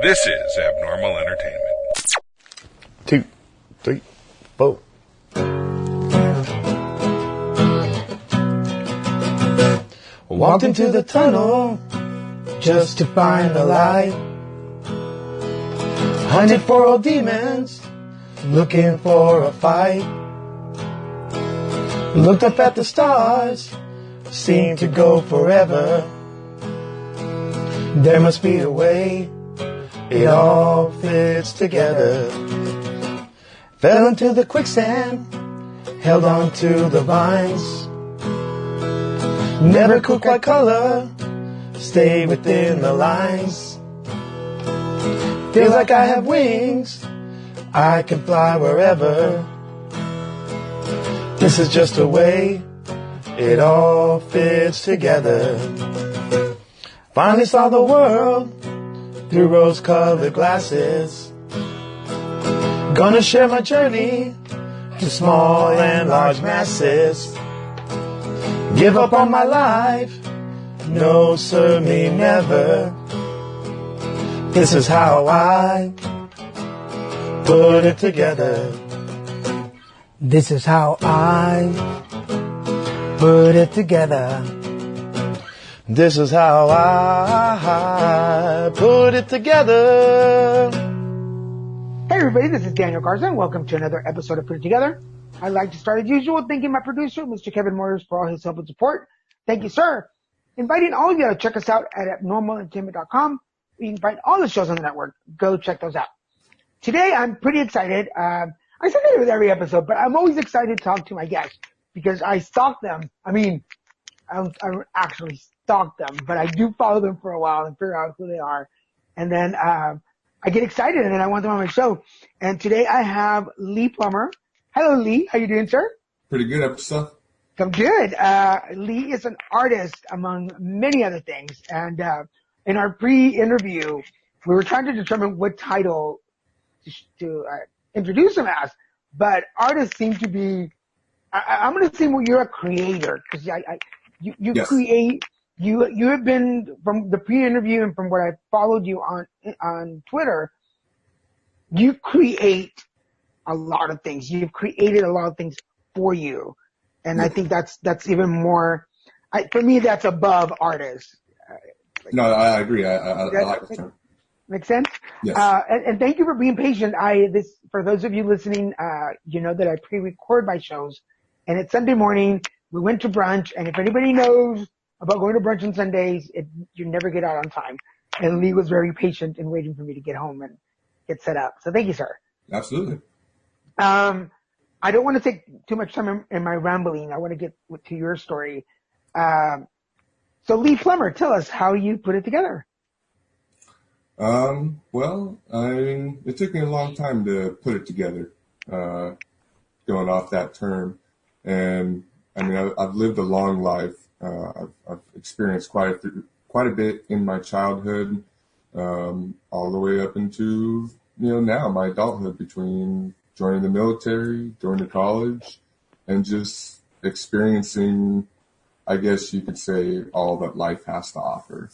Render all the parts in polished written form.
This is Abnormal Entertainment. 2, 3, 4. Walked into the tunnel just to find the light. Hunted for old demons, looking for a fight. Looked up at the stars, seemed to go forever. There must be a way, it all fits together. Fell into the quicksand, held on to the vines. Never could quite color, stay within the lines. Feels like I have wings, I can fly wherever. This is just a way, it all fits together. Finally saw the world through rose-colored glasses. Gonna share my journey to small and large masses. Give up on my life, no sir, me never. This is how I put it together. This is how I put it together. This is how I put it together. Hey everybody, this is Daniel Garza, and welcome to another episode of Put It Together. I'd like to start as usual thanking my producer, Mr. Kevin Moyers, for all his help and support. Thank you, sir. Inviting all of you to check us out at abnormalentertainment.com. You can find all the shows on the network. Go check those out. Today, I'm pretty excited. I say that with every episode, but I'm always excited to talk to my guests because I stalk them. I don't actually stalk them, but I do follow them for a while and figure out who they are. And then I get excited, and then I want them on my show. And today I have Lee Plummer. Hello, Lee. How you doing, sir? Pretty good, up stuff. I'm good. Lee is an artist, among many other things. And in our pre-interview, we were trying to determine what title to introduce him as. But artists seem to be I'm going to say, well, you're a creator, because you yes. Create. You have been, from the pre-interview and from what I followed you on Twitter, you create a lot of things. You've created a lot of things for you, and I think that's even more. For me, that's above artists. No, I agree. I like the term. Make sense? Yes. And thank you for being patient. For those of you listening, you know that I pre-record my shows, and it's Sunday morning. We went to brunch, and if anybody knows about going to brunch on Sundays, you never get out on time. And Lee was very patient in waiting for me to get home and get set up. So thank you, sir. Absolutely. I don't want to take too much time in my rambling. I want to get to your story. So Lee Plummer, tell us how you put it together. Well, it took me a long time to put it together, going off that term. And I've lived a long life. I've experienced quite a bit in my childhood, all the way up into, now my adulthood, between joining the military, going to college, and just experiencing, I guess you could say, all that life has to offer.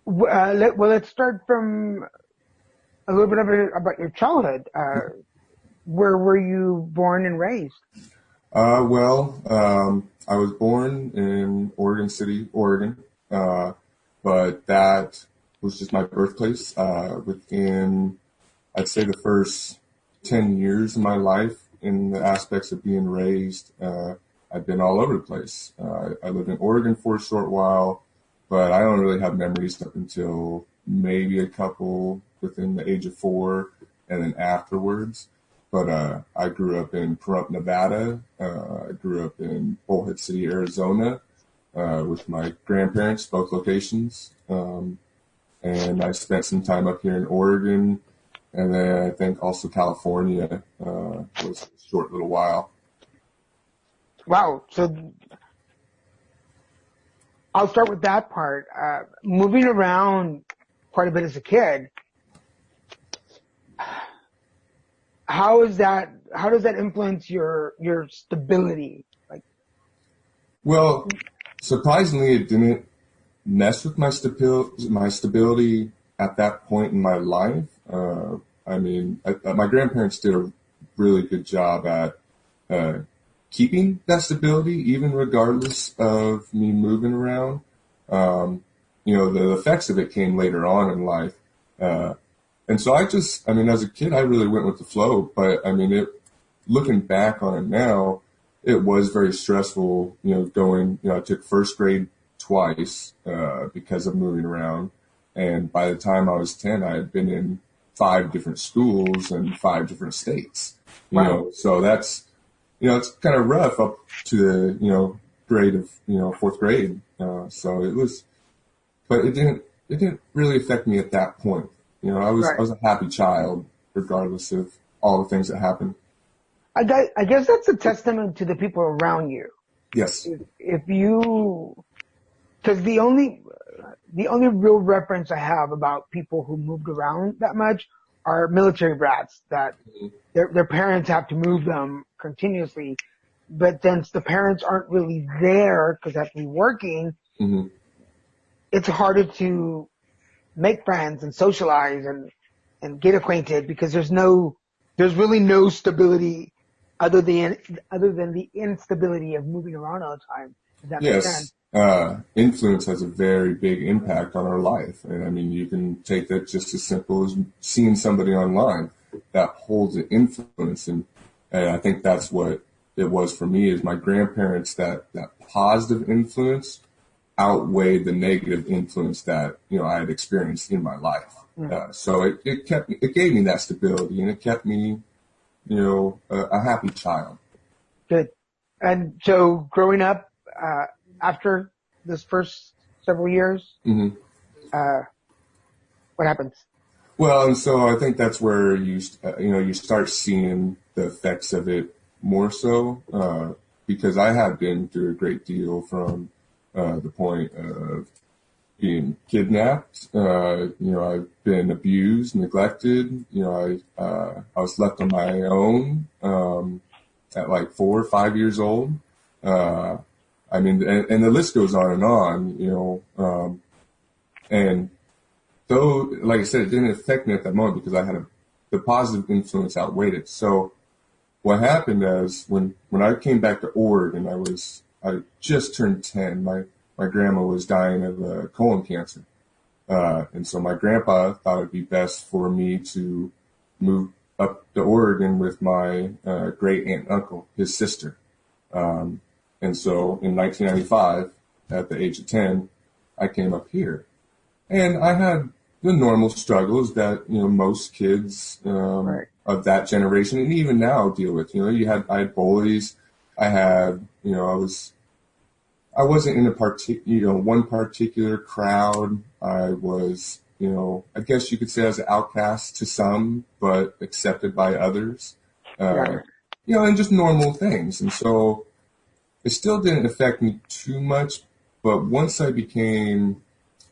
Let's start from a little bit about your childhood. Where were you born and raised? I was born in Oregon City, Oregon, but that was just my birthplace. Within, I'd say, the first 10 years of my life, in the aspects of being raised, I've been all over the place. I lived in Oregon for a short while, but I don't really have memories up until maybe a couple within the age of 4, and then afterwards. But I grew up in Pahrump, Nevada. I grew up in Bullhead City, Arizona, with my grandparents, both locations. And I spent some time up here in Oregon, and then I think also California was a short little while. Wow. So I'll start with that part. Moving around quite a bit as a kid, how does that influence your stability? Well, surprisingly, it didn't mess with my stability at that point in my life, my grandparents did a really good job at keeping that stability, even regardless of me moving around. The effects of it came later on in life. And so as a kid, I really went with the flow. But looking back on it now, it was very stressful, I took first grade twice because of moving around. And by the time I was 10, I had been in 5 different schools and 5 different states. Wow. So that's, it's kind of rough up to the, grade of, 4th grade. So it was, but it didn't really affect me at that point. I was a happy child regardless of all the things that happened. I guess that's a testament to the people around you. Yes. Because the only real reference I have about people who moved around that much are military brats that their parents have to move them continuously. But since the parents aren't really there because they have to be working, it's harder to make friends and socialize and get acquainted because there's really no stability other than the instability of moving around all the time. Does that make sense? Influence has a very big impact on our life. And you can take that just as simple as seeing somebody online that holds an influence. And I think that's what it was for me, is my grandparents, that positive influence outweighed the negative influence that, I had experienced in my life. So it gave me that stability, and it kept me, a happy child. Good. And so growing up, after this first several years, what happens? Well, and so I think that's where you start seeing the effects of it more so, because I have been through a great deal from the point of being kidnapped. I've been abused, neglected. I was left on my own at like 4 or 5 years old. And the list goes on and on. And though, like I said, it didn't affect me at that moment because I had the positive influence outweighed it. So what happened is when I came back to Oregon, I just turned 10. My grandma was dying of colon cancer. And so my grandpa thought it'd be best for me to move up to Oregon with my great aunt and uncle, his sister. And so in 1995, at the age of 10, I came up here. And I had the normal struggles that, most kids of that generation and even now deal with. I had bullies. I had, I wasn't in one particular crowd. I was, I guess you could say I was an outcast to some, but accepted by others. And just normal things. And so it still didn't affect me too much. But once I became,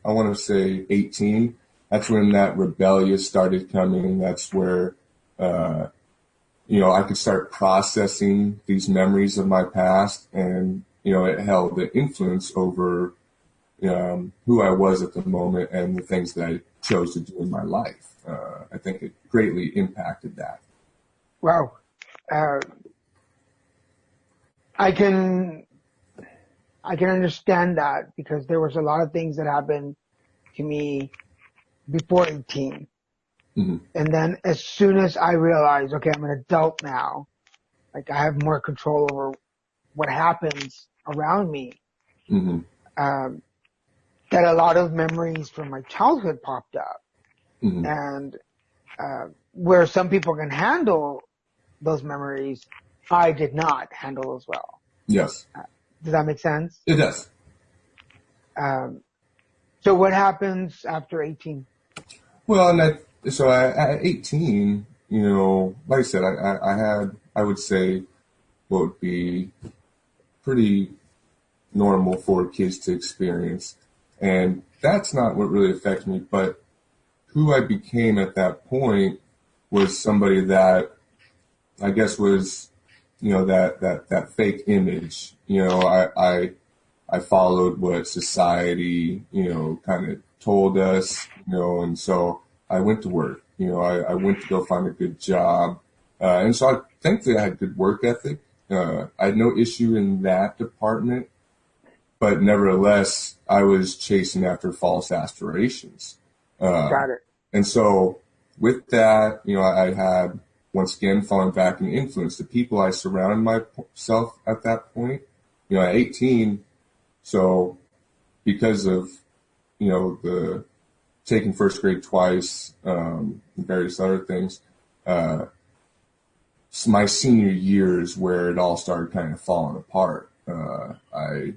I want to say 18, that's when that rebellious started coming. That's where, I could start processing these memories of my past, and, it held the influence over who I was at the moment and the things that I chose to do in my life. I think it greatly impacted that. Wow. I can understand that because there was a lot of things that happened to me before 18. And then as soon as I realized, okay, I'm an adult now, like I have more control over what happens around me, that a lot of memories from my childhood popped up. And where some people can handle those memories, I did not handle as well. Yes. Does that make sense? It does. So what happens after 18? Well, at 18, like I said, I would say what would be pretty normal for kids to experience. And that's not what really affected me, but who I became at that point was somebody that I guess was, that fake image. I followed what society, kind of told us, and so I went to work. I went to go find a good job. And so I thankfully I had good work ethic. I had no issue in that department, but nevertheless, I was chasing after false aspirations. Got it. And so with that, I had, once again, fallen back in influence. The people I surrounded myself at that point, at 18, so because of, the taking first grade twice, and various other things, my senior year is where it all started kind of falling apart. I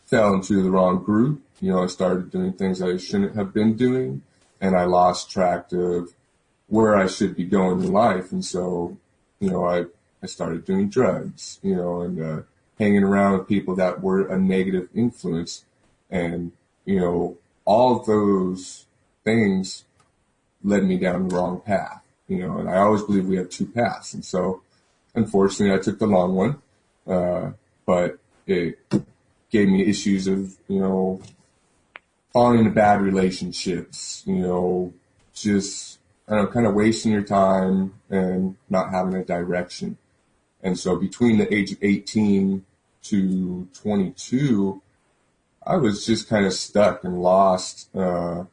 fell into the wrong group. I started doing things I shouldn't have been doing, and I lost track of where I should be going in life. And so, I started doing drugs, and hanging around with people that were a negative influence. And, all of those things led me down the wrong path, and I always believe we have two paths. And so, unfortunately, I took the long one, but it gave me issues of, falling into bad relationships, just, kind of wasting your time and not having a direction. And so between the age of 18 to 22, I was just kind of stuck and lost, didn't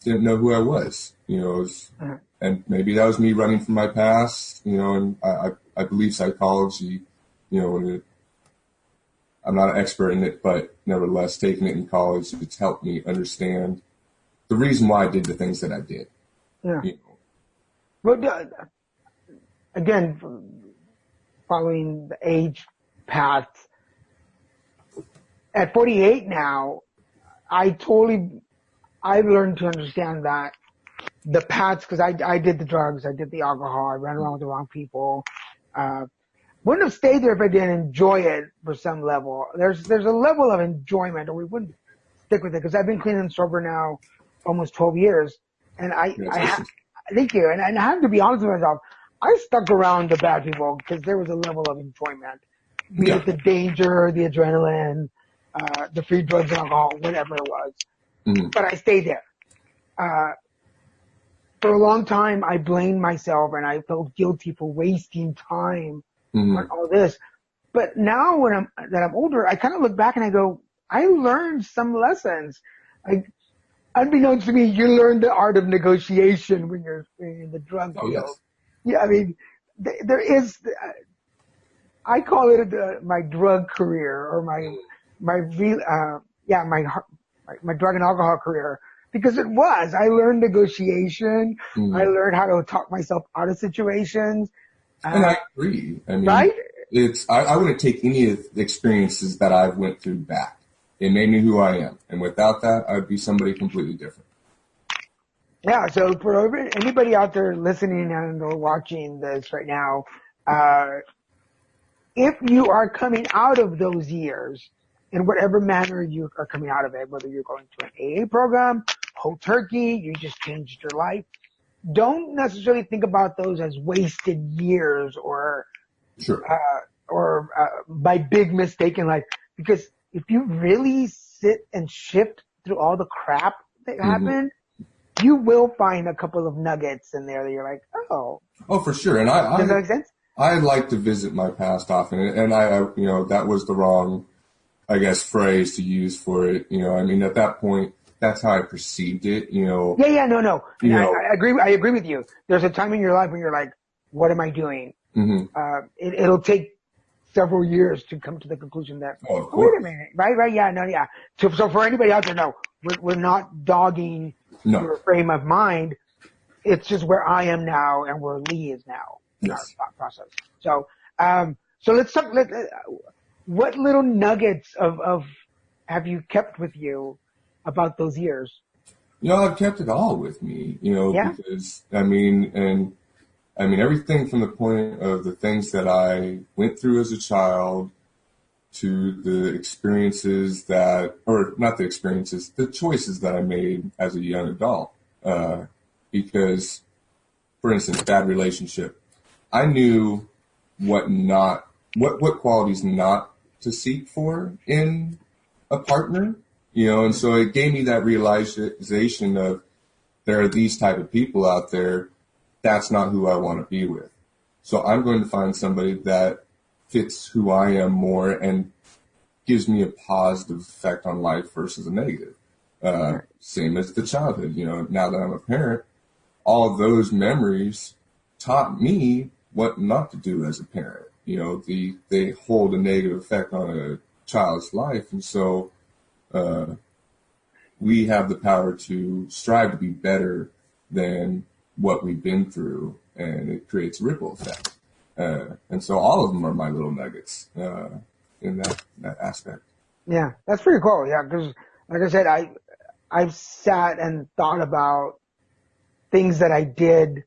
know who I was, and maybe that was me running from my past, and I believe psychology, I'm not an expert in it, but nevertheless, taking it in college, it's helped me understand the reason why I did the things that I did. Yeah. Well, again, following the age path, at 48 now, I've learned to understand that the paths, because I did the drugs, I did the alcohol, I ran around with the wrong people. Wouldn't have stayed there if I didn't enjoy it for some level. There's a level of enjoyment, or we wouldn't stick with it, because I've been clean and sober now almost 12 years, and thank you, and I have to be honest with myself, I stuck around the bad people because there was a level of enjoyment, be it the danger, the adrenaline, the free drugs and alcohol, whatever it was. Mm-hmm. But I stayed there. For a long time, I blamed myself and I felt guilty for wasting time on all this. But now when I'm older, I kind of look back and I go, I learned some lessons. Unbeknownst to me, you learn the art of negotiation when you're in the drug field. Yes. Yeah, I mean, there is, I call it my drug career, or my drug and alcohol career, because it was. I learned negotiation. I learned how to talk myself out of situations. And I agree. I mean, right? I wouldn't take any of the experiences that I've went through back. It made me who I am. And without that, I'd be somebody completely different. Yeah, so for anybody out there listening and or watching this right now, if you are coming out of those years, in whatever manner you are coming out of it, whether you're going to an AA program, whole turkey, you just changed your life, don't necessarily think about those as wasted years or my big mistake in life. Because if you really sit and shift through all the crap that happened, you will find a couple of nuggets in there that you're like, oh. Oh, for sure. And does that make sense? I like to visit my past often, and I that was the wrong, I guess, phrase to use for it. I mean, at that point, that's how I perceived it. No. I agree with you. There's a time in your life when you're like, what am I doing? It'll take several years to come to the conclusion that, wait a minute, right, yeah. So for anybody out there, no, we're not dogging your frame of mind. It's just where I am now and where Lee is now in our thought process. So let's talk. What little nuggets of have you kept with you about those years? I've kept it all with me. Because I mean everything from the point of the things that I went through as a child to the experiences the choices that I made as a young adult. Because, for instance, bad relationship, I knew what qualities not to seek for in a partner, And so it gave me that realization of there are these type of people out there. That's not who I want to be with. So I'm going to find somebody that fits who I am more and gives me a positive effect on life versus a negative. Same as the childhood. Now that I'm a parent, all of those memories taught me what not to do as a parent. They hold a negative effect on a child's life. And so we have the power to strive to be better than what we've been through, and it creates a ripple effect. And so all of them are my little nuggets in that aspect. Yeah, that's pretty cool. Yeah, because like I said, I've sat and thought about things that I did,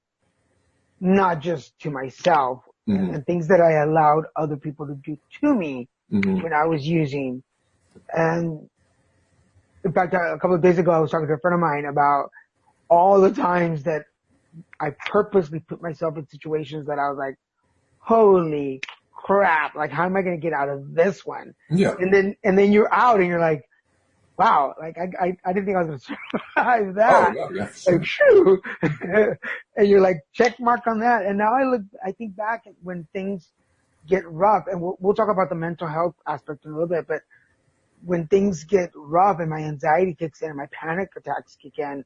not just to myself, and things that I allowed other people to do to me when I was using. And in fact, a couple of days ago, I was talking to a friend of mine about all the times that I purposely put myself in situations that I was like, holy crap, like how am I going to get out of this one? Yeah. And then you're out and you're like, wow, like I didn't think I was going to survive that. Oh, yeah, sure. Like, shoo. And you're like, check mark on that. And now I think back when things get rough, and we'll talk about the mental health aspect in a little bit, but when things get rough and my anxiety kicks in and my panic attacks kick in,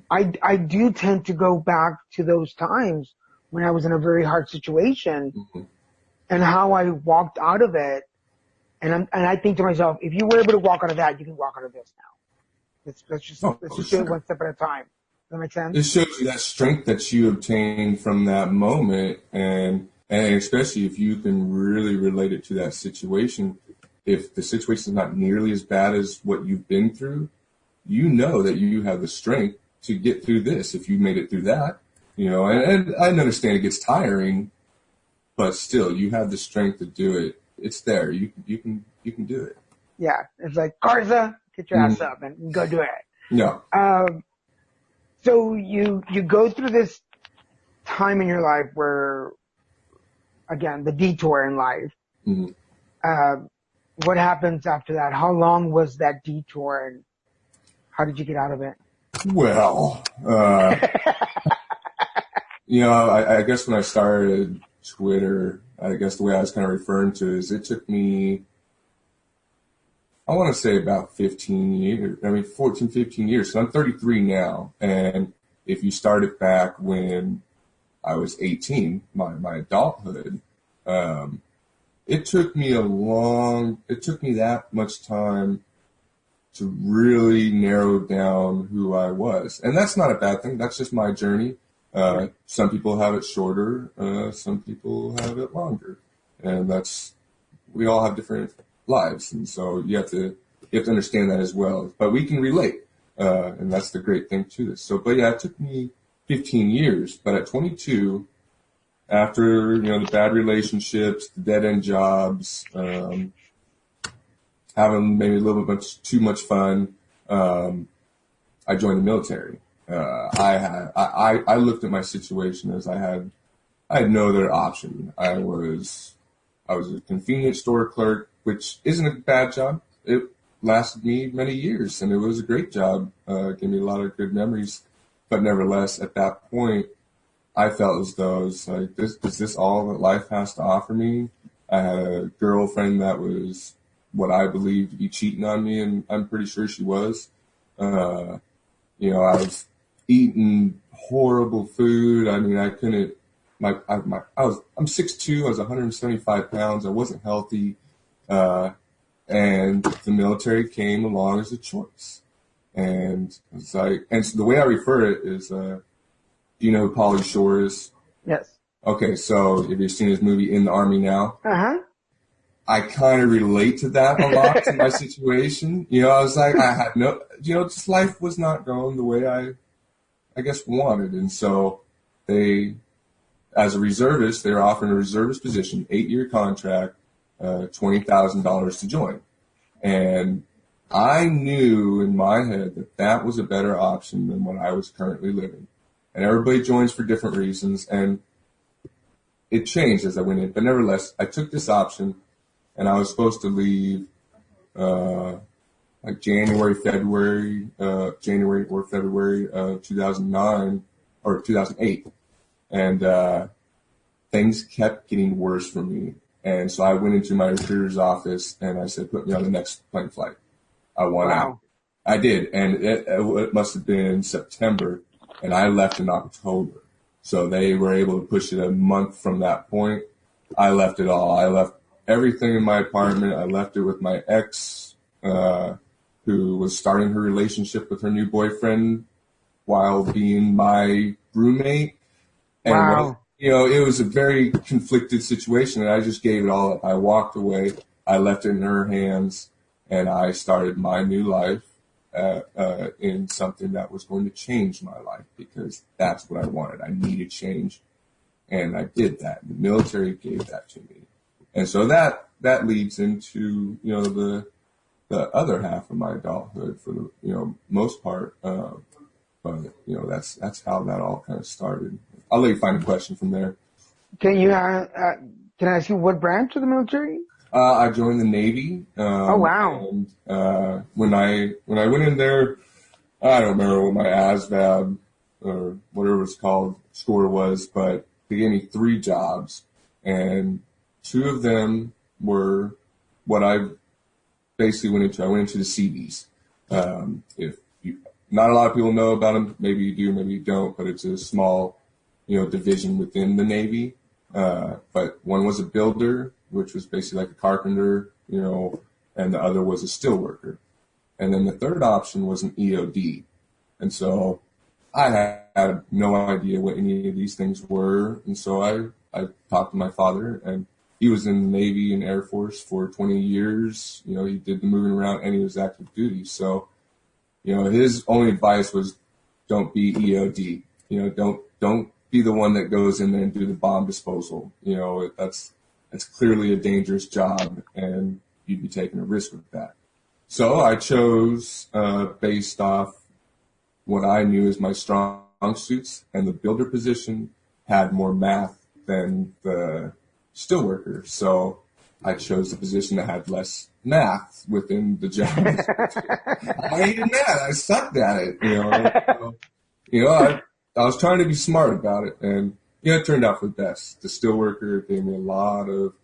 I do tend to go back to those times when I was in a very hard situation and how I walked out of it. And I think to myself, if you were able to walk out of that, you can walk out of this now. Let's just do it one step at a time. Does that make sense? It shows you that strength that you obtained from that moment, and especially if you can really relate it to that situation. If the situation is not nearly as bad as what you've been through, you know that you have the strength to get through this if you made it through that. And I understand it gets tiring, but still, you have the strength to do it. It's there. You can do it. Yeah, it's like, Garza, get your ass up and go do it. Yeah. So you go through this time in your life where, again, the detour in life. What happens after that? How long was that detour, and how did you get out of it? Well, I guess when I started Twitter, I guess the way I was kind of referring to is it took me, I want to say about 14, 15 years. So I'm 33 now. And if you started back when I was 18, my adulthood, it took me that much time to really narrow down who I was. And that's not a bad thing. That's just my journey. Some people have it shorter. Some people have it longer. And we all have different lives. And so you have to understand that as well. But we can relate. And that's the great thing to this. So, but yeah, it took me 15 years. But at 22, after, the bad relationships, the dead-end jobs, having maybe a little bit too much fun, I joined the military. I looked at my situation as I had no other option. I was a convenience store clerk, which isn't a bad job. It lasted me many years, and it was a great job. Gave me a lot of good memories. But nevertheless, at that point, I felt as though I was like, is this all that life has to offer me? I had a girlfriend that was what I believed to be cheating on me, and I'm pretty sure she was. I was eating horrible food. I mean, I couldn't. I'm 6'2". I was 175 pounds. I wasn't healthy, and the military came along as a choice. And it's like, and so the way I refer it is, do you know who Pauly Shore is? Yes. Okay, so have you seen his movie In the Army Now? Uh-huh. I kind of relate to that a lot to my situation. I was like, I had no, just life was not going the way I guess wanted. And so as a reservist, they were offering a reservist position, 8-year contract, $20,000 to join. And I knew in my head that was a better option than what I was currently living. And everybody joins for different reasons, and it changed as I went in. But nevertheless, I took this option, and I was supposed to leave, I like January or February of 2009 or 2008. And things kept getting worse for me. And so I went into my recruiter's office and I said, put me on the next plane flight. I want out. I did. And it must have been September, and I left in October. So they were able to push it a month from that point. I left it all. I left everything in my apartment. I left it with my ex, who was starting her relationship with her new boyfriend while being my roommate. And it was a very conflicted situation, and I just gave it all up. I walked away. I left it in her hands, and I started my new life in something that was going to change my life, because that's what I wanted. I needed change, and I did that. The military gave that to me. And so that leads into, the other half of my adulthood for the, most part. But that's how that all kind of started. I'll let you find a question from there. Can I ask you what branch of the military? I joined the Navy. Oh, wow. And when I went in there, I don't remember what my ASVAB or whatever it's called score was, but they gave me 3 jobs, and 2 of them were what I basically went into. I went into the Seabees. Not a lot of people know about them. Maybe you do, maybe you don't, but it's a small, division within the Navy. But one was a builder, which was basically like a carpenter, and the other was a steel worker. And then the third option was an EOD. And so I had no idea what any of these things were. And so I talked to my father, and he was in the Navy and Air Force for 20 years. He did the moving around, and he was active duty. So, his only advice was, don't be EOD. Don't be the one that goes in there and do the bomb disposal. That's clearly a dangerous job, and you'd be taking a risk with that. So I chose, based off what I knew as my strong suits, and the builder position had more math than the steelworker. So I chose the position that had less math within the job. I hated math. I sucked at it. I was trying to be smart about it, and it turned out for the best. The steelworker gave me a lot of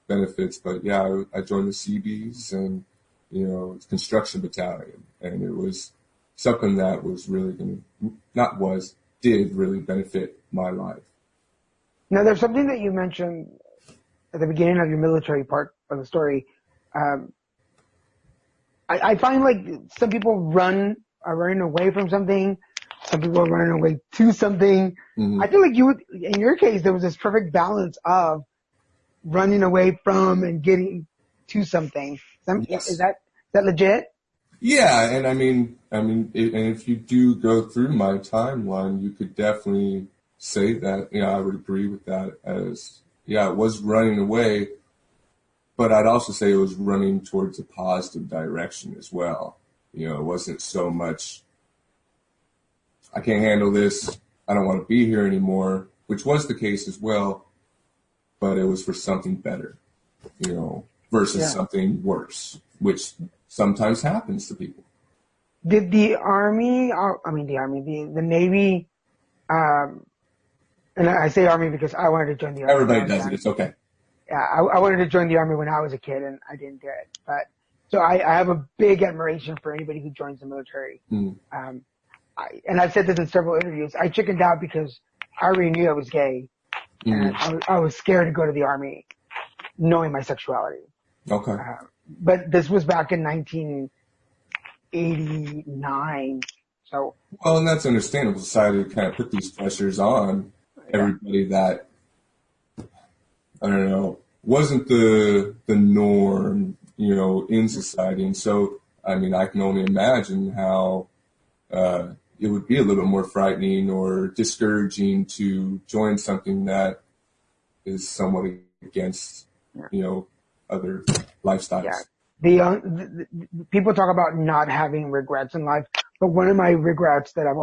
benefits, but I joined the Seabees, and it's construction battalion, and it was something that was really did really benefit my life. Now, there's something that you mentioned at the beginning of your military part of the story. I find like some people are running away from something. Some people are running away to something. Mm-hmm. I feel like in your case, there was this perfect balance of running away from and getting to something. Yes. Is that legit? Yeah, and I mean, and if you do go through my timeline, you could definitely say that. I would agree with that. It was running away, but I'd also say it was running towards a positive direction as well. It wasn't so much, I can't handle this, I don't want to be here anymore, which was the case as well, but it was for something better, versus something worse, which sometimes happens to people. Did the Navy, and I say Army because I wanted to join the Army. Everybody does it, it's okay. Yeah, I wanted to join the Army when I was a kid, and I didn't do it. But so I have a big admiration for anybody who joins the military. Mm. And I've said this in several interviews. I chickened out because I already knew I was gay, and I was scared to go to the Army, knowing my sexuality. Okay. But this was back in 1989. So. Well, and that's understandable. Society kind of put these pressures on everybody that, I don't know, wasn't the norm, in society. And so, I can only imagine how it would be a little bit more frightening or discouraging to join something that is somewhat against, other lifestyles. Yeah. The people talk about not having regrets in life, but one of my regrets that I've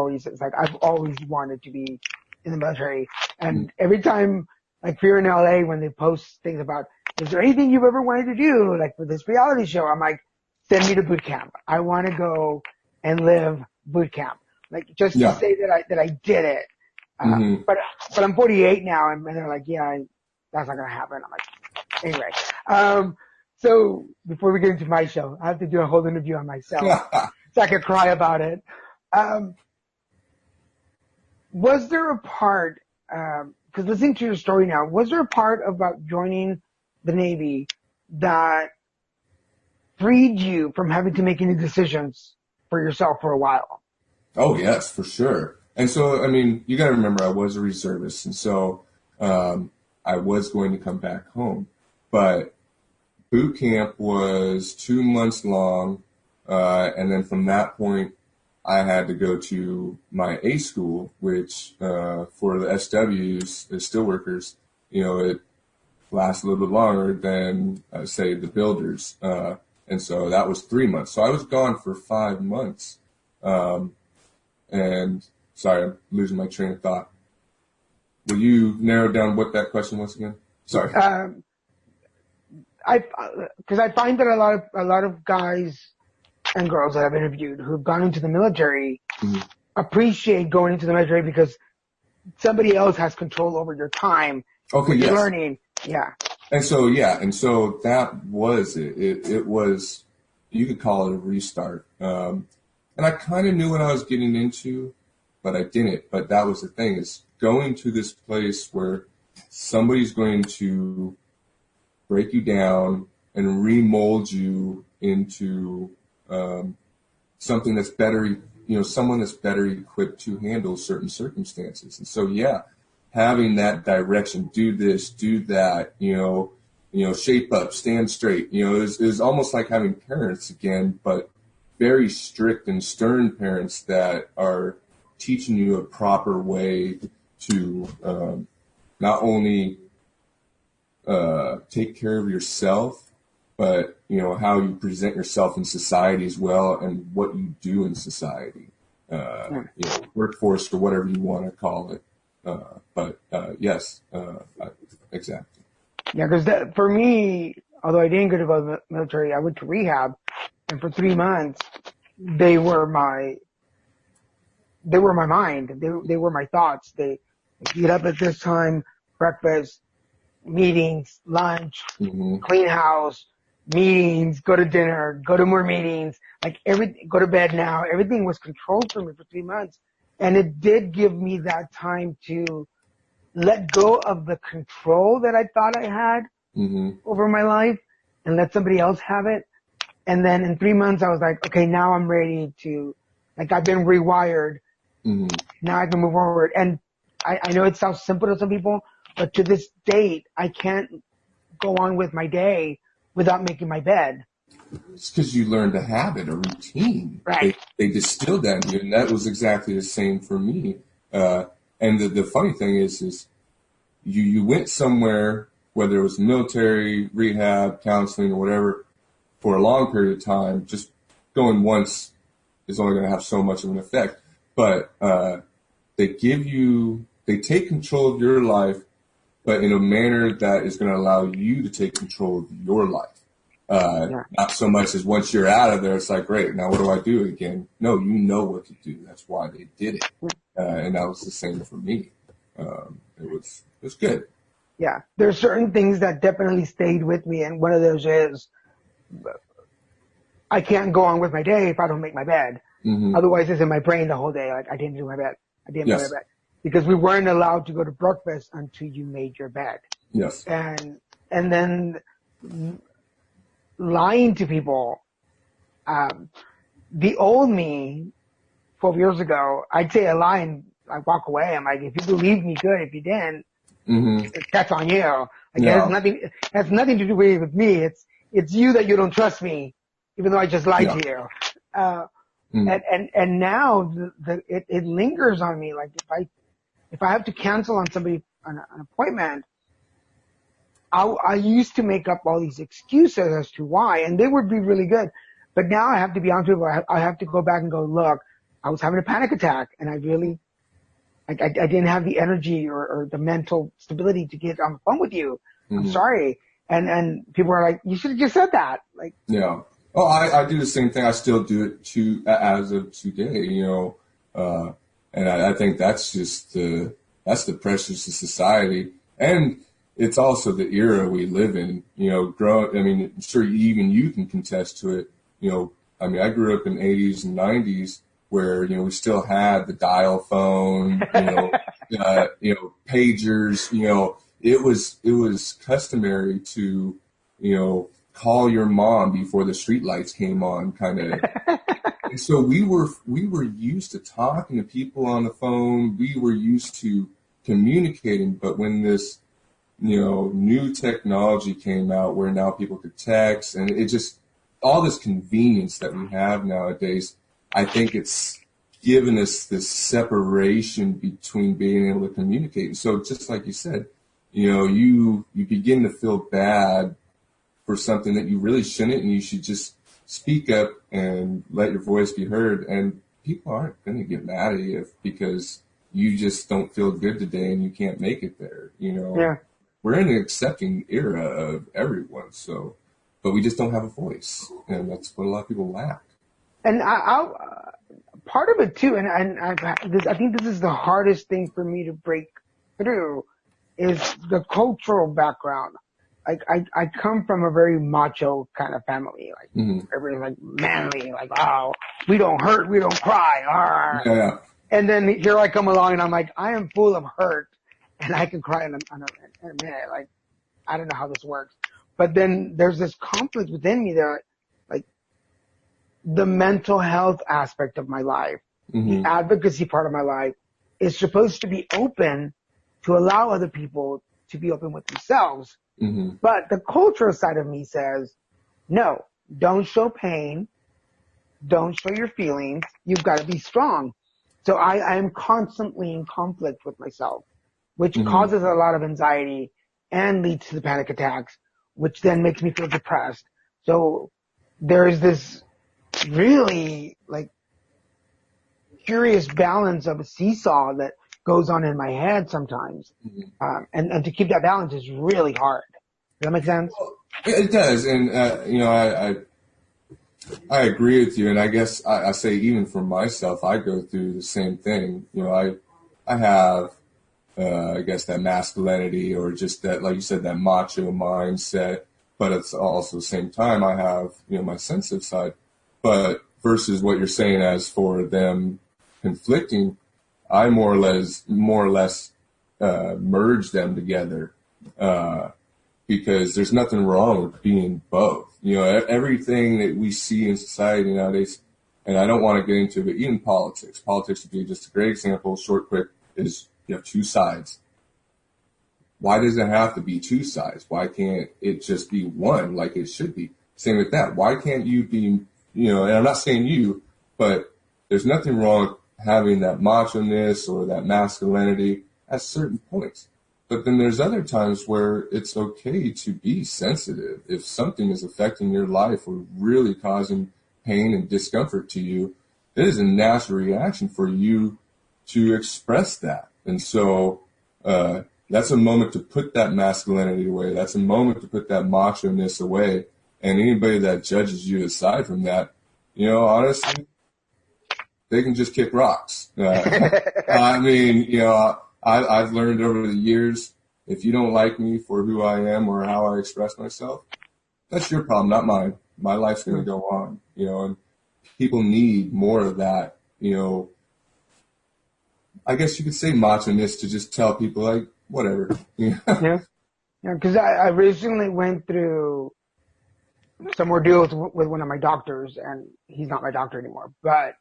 always wanted to be in the military. And every time, like here in LA, when they post things about, is there anything you've ever wanted to do, like for this reality show? I'm like, send me to boot camp. I want to go and live boot camp. Like, just to say that I did it. But I'm 48 now, and they're like, that's not gonna happen. I'm like, anyway. So before we get into my show, I have to do a whole interview on myself so I could cry about it. Was there a part, because listening to your story now, was there a part about joining the Navy that freed you from having to make any decisions for yourself for a while? Oh, yes, for sure. And so, I mean, you got to remember, I was a reservist, and so I was going to come back home. But boot camp was 2 months long, and then from that point, I had to go to my A school, which for the SWs, the steelworkers, it lasts a little bit longer than, say, the builders. And so that was 3 months. So I was gone for 5 months. And sorry, I'm losing my train of thought. Will you narrow down what that question was again? Sorry. Because I find that a lot of guys and girls that I've interviewed who've gone into the military appreciate going into the military because somebody else has control over your time. Okay, yes. You're learning. Yeah. And so that was it. It was, you could call it a restart. And I kind of knew what I was getting into, but I didn't. But that was the thing, is going to this place where somebody's going to break you down and remold you into something that's better, someone that's better equipped to handle certain circumstances. And so, having that direction, do this, do that, shape up, stand straight, it was almost like having parents again, but very strict and stern parents that are teaching you a proper way to not only take care of yourself, but how you present yourself in society as well, and what you do in society, workforce or whatever you want to call it. Yes, exactly. Yeah, because for me, although I didn't go to the military, I went to rehab, and for 3 months, they were my mind. They were my thoughts. They get up at this time, breakfast, meetings, lunch, clean house, meetings, go to dinner, go to more meetings, go to bed now. Everything was controlled for me for 3 months. And it did give me that time to let go of the control that I thought I had over my life and let somebody else have it. And then in 3 months, I was like, okay, now I'm ready to, I've been rewired. Now I can move forward. And I know it sounds simple to some people, but to this date, I can't go on with my day without making my bed. It's because you learned a habit, a routine. Right. They distilled that in you, and that was exactly the same for me. And the funny thing is you went somewhere, whether it was military, rehab, counseling, or whatever, for a long period of time. Just going once is only going to have so much of an effect. But they take control of your life, but in a manner that is going to allow you to take control of your life. Not so much as once you're out of there, it's like, great, now what do I do again? No, you know what to do. That's why they did it. And that was the same for me. It was good. Yeah. There's certain things that definitely stayed with me. And one of those is I can't go on with my day if I don't make my bed. Otherwise it's in my brain the whole day. I didn't do my bed. I didn't make my bed. Because we weren't allowed to go to breakfast until you made your bed. Yes. And then lying to people. The old me 12 years ago, I'd say a lie and I'd walk away. I'm like, if you believe me, good. If you didn't, that's on you. It has nothing to do with me. It's you that you don't trust me, even though I just lied to you. And now it lingers on me. Like if I have to cancel on somebody an appointment, I used to make up all these excuses as to why, and they would be really good. But now I have to be honest with you. I have to go back and go, look, I was having a panic attack, and I really, I didn't have the energy or the mental stability to get on the phone with you. I'm sorry. And people are like, you should have just said that. Oh, I do the same thing. I still do it as of today, and I think that's just that's the pressures of society, and it's also the era we live in. I mean, I'm sure even you can contest to it. I mean, I grew up in '80s and '90s where we still had the dial phone, pagers. It was customary to call your mom before the streetlights came on, kind of. And so we were used to talking to people on the phone. We were used to communicating. But when this new technology came out, where now people could text, and it just all this convenience that we have nowadays, I think it's given us this separation between being able to communicate. And so, just like you said, you begin to feel bad for something that you really shouldn't, and you should just speak up and let your voice be heard. And people aren't going to get mad at you because you just don't feel good today and you can't make it there. Yeah. We're in an accepting era of everyone, but we just don't have a voice, and that's what a lot of people lack. And part of it too, and I think this is the hardest thing for me to break through, is the cultural background. Like I come from a very macho kind of family. Like everybody's like manly, like, oh, we don't hurt, we don't cry. Yeah. And then here I come along and I'm like, I am full of hurt and I can cry in a minute. Like, I don't know how this works. But then there's this conflict within me that, like, the mental health aspect of my life, the advocacy part of my life is supposed to be open to allow other people to be open with themselves. But the cultural side of me says, no, don't show pain. Don't show your feelings. You've got to be strong. So I am constantly in conflict with myself, which causes a lot of anxiety and leads to the panic attacks, which then makes me feel depressed. So there's this really like curious balance of a seesaw that goes on in my head sometimes. And to keep that balance is really hard. Does that make sense? Well, it does. And, I agree with you. And I guess I say even for myself, I go through the same thing. I have, I guess that masculinity or just that, like you said, that macho mindset, but it's also the same time I have, my sensitive side, but versus what you're saying as for them conflicting, I more or less merge them together, because there's nothing wrong with being both. Everything that we see in society nowadays, and I don't want to get into it, but even politics. Politics would be just a great example, short, quick, is you have two sides. Why does it have to be two sides? Why can't it just be one like it should be? Same with that. Why can't you be, and I'm not saying you, but there's nothing wrong with having that macho-ness or that masculinity at certain points. But then there's other times where it's okay to be sensitive. If something is affecting your life or really causing pain and discomfort to you, it is a natural reaction for you to express that. And so that's a moment to put that masculinity away. That's a moment to put that macho-ness away. And anybody that judges you aside from that, honestly, they can just kick rocks. I mean, I've learned over the years, if you don't like me for who I am or how I express myself, that's your problem, not mine. My life's going to go on, and people need more of that, I guess you could say macho-ness to just tell people, like, whatever. Yeah, because I recently went through some ordeals with one of my doctors, and he's not my doctor anymore, but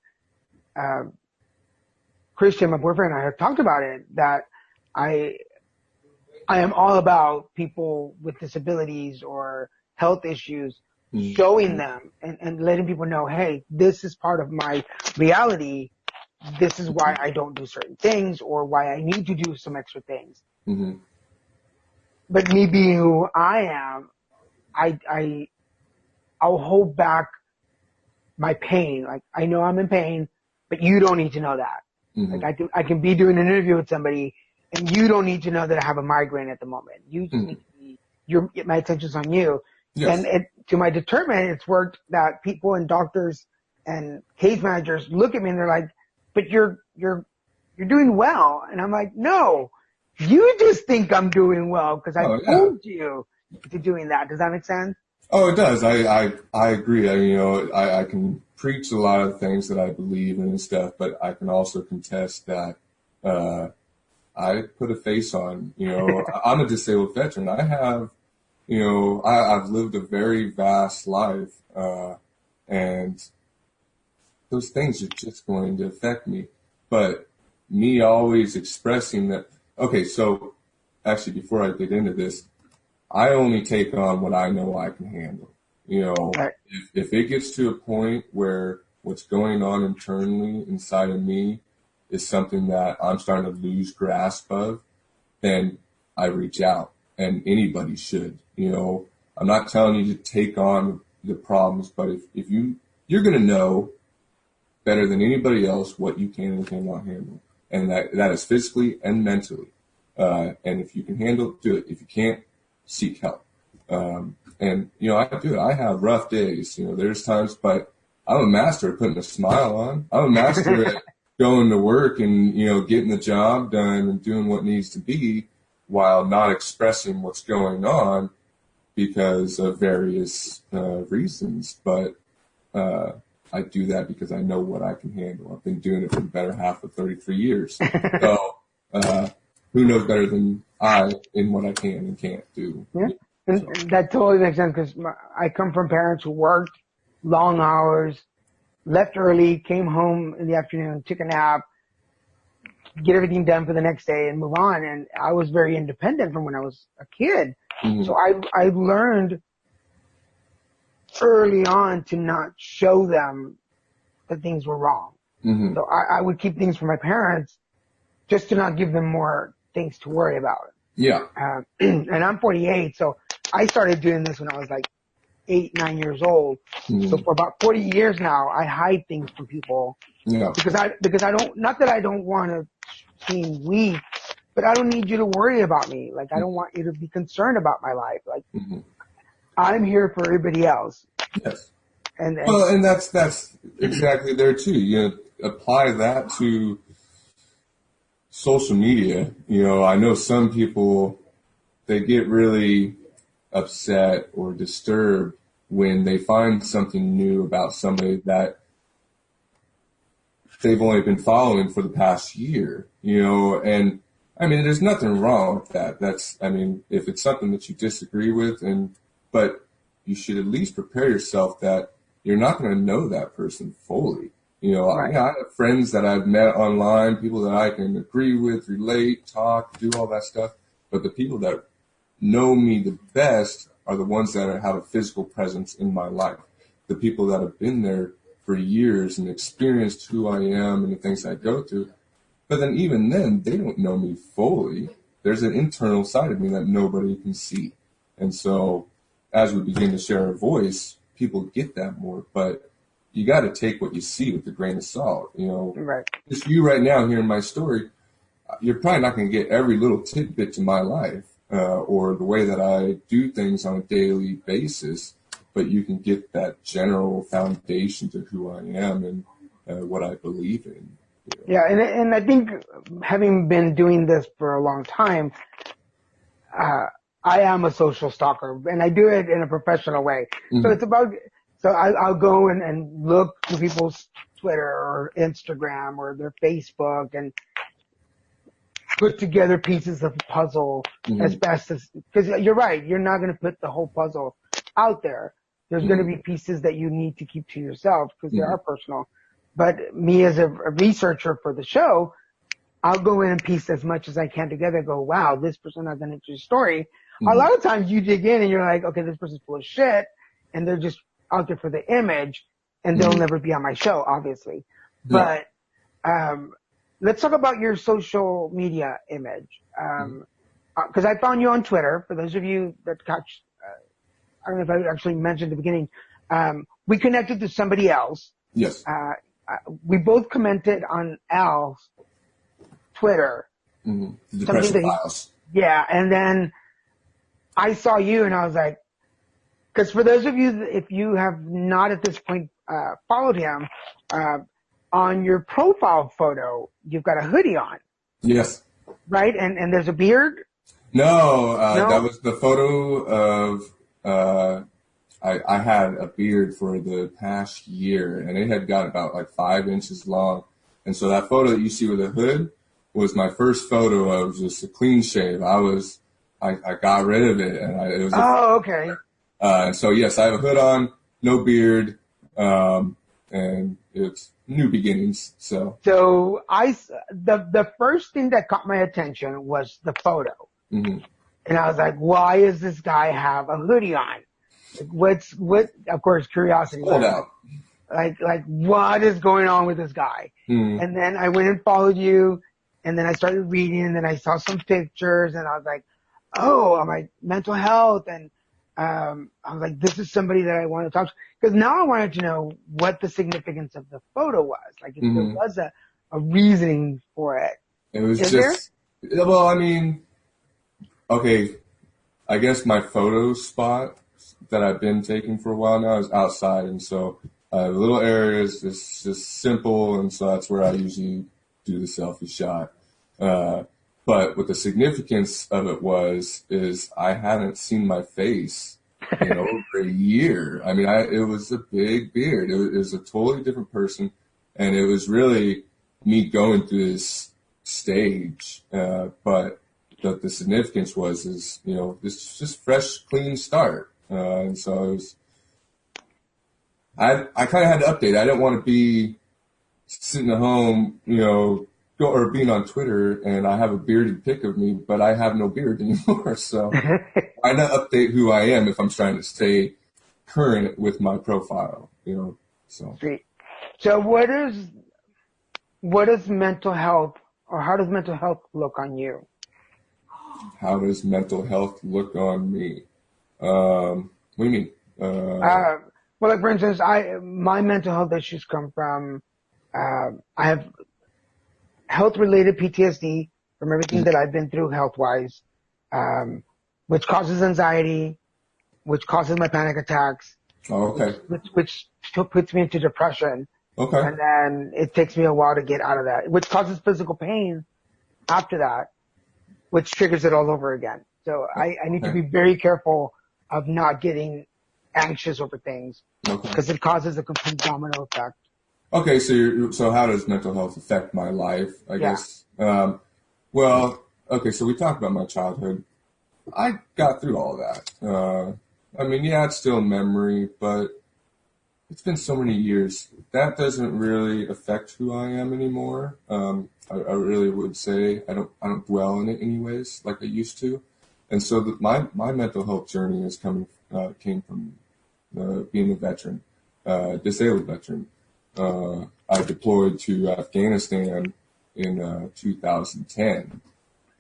Christian, my boyfriend, and I have talked about it, that I am all about people with disabilities or health issues, showing them and letting people know, hey, this is part of my reality. This is why I don't do certain things or why I need to do some extra things. But me being who I am, I'll hold back my pain. Like, I know I'm in pain, but you don't need to know that. Like, I can be doing an interview with somebody and you don't need to know that I have a migraine at the moment. You just need to be, my attention's on you. Yes. And to my determinant, it's worked that people and doctors and case managers look at me and they're like, but you're doing well. And I'm like, no, you just think I'm doing well because I Oh, yeah. pulled you to doing that. Does that make sense? Oh, it does. I agree. I can preach a lot of things that I believe in and stuff, but I can also contest that, I put a face on, I'm a disabled veteran. I have, I've lived a very vast life, and those things are just going to affect me. But me always expressing that, okay, so actually before I get into this, I only take on what I know I can handle. Right. If it gets to a point where what's going on internally inside of me is something that I'm starting to lose grasp of, then I reach out, and anybody should. I'm not telling you to take on the problems, but if you're going to know better than anybody else what you can and cannot handle, and that is physically and mentally. And if you can handle it, do it. If you can't, seek help. And I do it. I have rough days. There's times, but I'm a master at putting a smile on. I'm a master at going to work and getting the job done and doing what needs to be, while not expressing what's going on because of various reasons. But I do that because I know what I can handle. I've been doing it for the better half of 33 years. So who knows better than I in what I can and can't do? Yeah. And that totally makes sense because I come from parents who worked long hours, left early, came home in the afternoon, took a nap, get everything done for the next day and move on. And I was very independent from when I was a kid. Mm-hmm. So I learned early on to not show them that things were wrong. Mm-hmm. So I would keep things from my parents just to not give them more things to worry about. Yeah. And I'm 48, so I started doing this when I was like 8, 9 years old. Mm-hmm. So for about 40 years now, I hide things from people. Yeah. Because I don't, not that I don't want to seem weak, but I don't need you to worry about me. Like, I don't want you to be concerned about my life. Like, Mm-hmm. I'm here for everybody else. Yes. And that's exactly there too. Apply that to social media. I know some people, they get really upset or disturbed when they find something new about somebody that they've only been following for the past year, and I mean, there's nothing wrong with that. If it's something that you disagree with, but you should at least prepare yourself that you're not going to know that person fully. Right. I have friends that I've met online, people that I can agree with, relate, talk, do all that stuff. But the people that know me the best are the ones that have a physical presence in my life. The people that have been there for years and experienced who I am and the things I go through. But then even then, they don't know me fully. There's an internal side of me that nobody can see. And so as we begin to share our voice, people get that more. But you got to take what you see with a grain of salt. right. Just you right now hearing my story, you're probably not going to get every little tidbit to my life or the way that I do things on a daily basis, but you can get that general foundation to who I am and what I believe in. Yeah, and I think having been doing this for a long time, I am a social stalker, and I do it in a professional way. Mm-hmm. So it's about, so I'll go and look through people's Twitter or Instagram or their Facebook and put together pieces of a puzzle Mm-hmm. as best as, because you're right, you're not going to put the whole puzzle out there. There's Mm-hmm. going to be pieces that you need to keep to yourself because they Mm-hmm. are personal. But me as a researcher for the show, I'll go in and piece as much as I can together and go, wow, this person has an interesting story. Mm-hmm. A lot of times you dig in and you're like, okay, this person's full of shit and they're just out there for the image and they'll Mm-hmm. never be on my show, obviously. Yeah. But, let's talk about your social media image. Cause I found you on Twitter. For those of you that catch, I don't know if I actually mentioned at the beginning, we connected to somebody else. Yes. We both commented on Al's Twitter. Mm-hmm. The Something Depression that Files. Yeah, and then I saw you and I was like, Because for those of you, if you have not at this point followed him, on your profile photo, you've got a hoodie on, Yes. right? And there's a beard? No, No? that was the photo of, I had a beard for the past year, and it had got about like 5 inches long. And so that photo that you see with the hood was my first photo of just a clean shave. I got rid of it, and it was. Okay. And so yes, I have a hood on, no beard, and it's new beginnings. So the first thing that caught my attention was the photo. mm-hmm. And I was like, why does this guy have a hoodie on? What, of course, curiosity. Hold out. Like, what is going on with this guy? Mm-hmm. And then I went and followed you, and then I started reading, and then I saw some pictures, and I was like, oh, I'm like, mental health, and I was like, this is somebody that I want to talk to. Because now I wanted to know what the significance of the photo was. Like, if there was a reasoning for it. It was Is just, well, I mean, okay, I guess my photo spot that I've been taking for a while now is outside, and so the little area is just simple, and so that's where I usually do the selfie shot. But what the significance of it is I hadn't seen my face in over a year. I mean, it was a big beard. It was a totally different person, and it was really me going through this stage. But the significance is this just fresh, clean start. And so it was, I kind of had to update. I didn't want to be sitting at home, or being on Twitter and I have a bearded pic of me, but I have no beard anymore. So I not update who I am if I'm trying to stay current with my profile, so. Great. So what is mental health, or how does mental health look on you? How does mental health look on me? What do you mean? Well, like for instance, my mental health issues come from, I have health-related PTSD from everything that I've been through health-wise, which causes anxiety, which causes my panic attacks. Oh, okay. Which puts me into depression. Okay. And then it takes me a while to get out of that, which causes physical pain after that, which triggers it all over again. So I need to be very careful of not getting anxious over things because it causes a complete domino effect. Okay, so how does mental health affect my life, I guess? Well, okay, so we talked about my childhood. I got through all that. I mean, yeah, it's still a memory, but it's been so many years. That doesn't really affect who I am anymore. I really would say I don't dwell in it anyways like I used to. And so my mental health journey came from being a veteran, disabled veteran. I deployed to Afghanistan in 2010,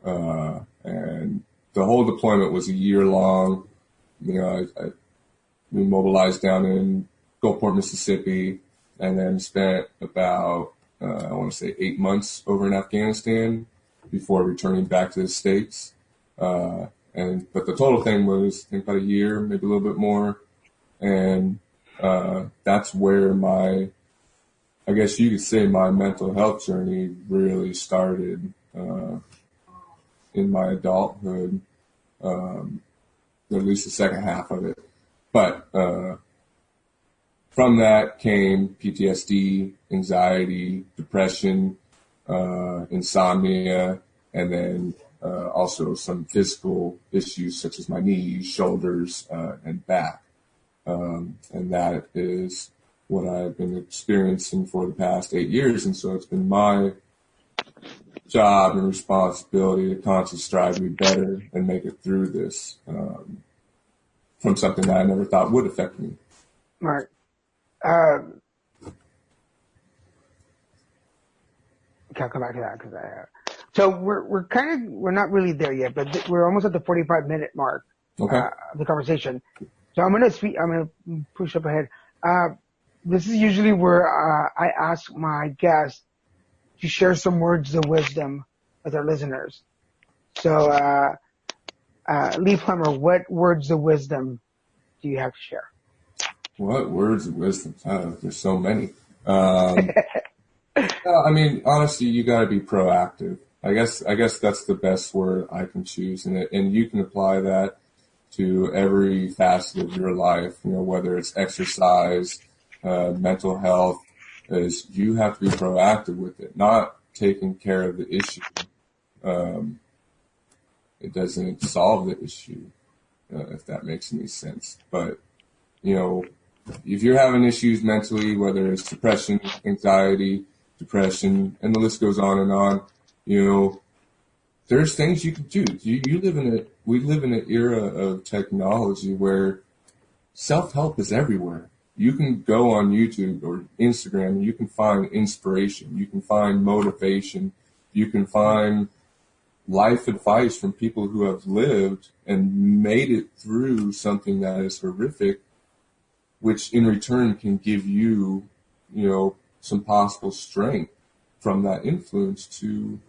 and the whole deployment was a year long. We mobilized down in Gulfport, Mississippi, and then spent about I want to say 8 months over in Afghanistan before returning back to the States. But the total thing was I think about a year, maybe a little bit more, and that's where I guess you could say my mental health journey really started in my adulthood, at least the second half of it. But from that came PTSD, anxiety, depression, insomnia, and then also some physical issues such as my knees, shoulders, and back. And that is what I've been experiencing for the past 8 years. And so it's been my job and responsibility to constantly strive to be better and make it through this from something that I never thought would affect me. Right. Okay, I'll come back to that so we're not really there yet, but we're almost at the 45-minute mark of the conversation. So I'm gonna push up ahead. This is usually where I ask my guests to share some words of wisdom with our listeners. So, Lee Plummer, what words of wisdom do you have to share? What words of wisdom? There's so many. I mean, honestly, you got to be proactive. I guess that's the best word I can choose, and you can apply that to every facet of your life. You know, whether it's exercise, mental health, is you have to be proactive with it, not taking care of the issue. It doesn't solve the issue, if that makes any sense. But you know, if you're having issues mentally, whether it's depression, anxiety, depression, and the list goes on, you know, there's things you can do. We live in an era of technology where self-help is everywhere. You can go on YouTube or Instagram and you can find inspiration. You can find motivation. You can find life advice from people who have lived and made it through something that is horrific, which in return can give you, you know, some possible strength from that influence to